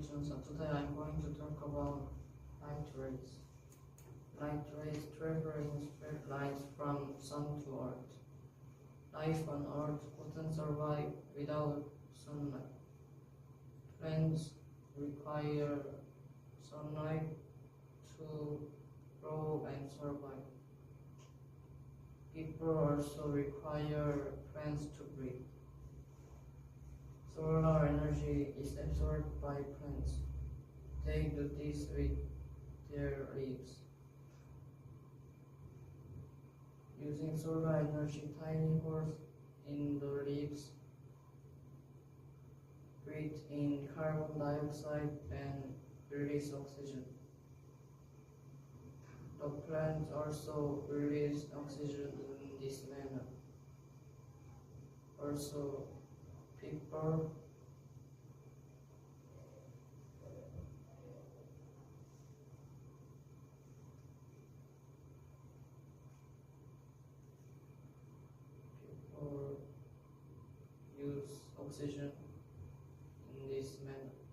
Chunsa. Today I'm going to talk about light rays. Light rays travel in straight lines from sun to earth. Life on earth couldn't survive without sunlight. Plants require sunlight to grow and survive. People also require plants to breathe. Solar energy is absorbed by plants. They do this with their leaves. Using solar energy, tiny holes in the leaves breathe in carbon dioxide and release oxygen. The plants also release oxygen in this manner. Also, people use oxygen in this manner.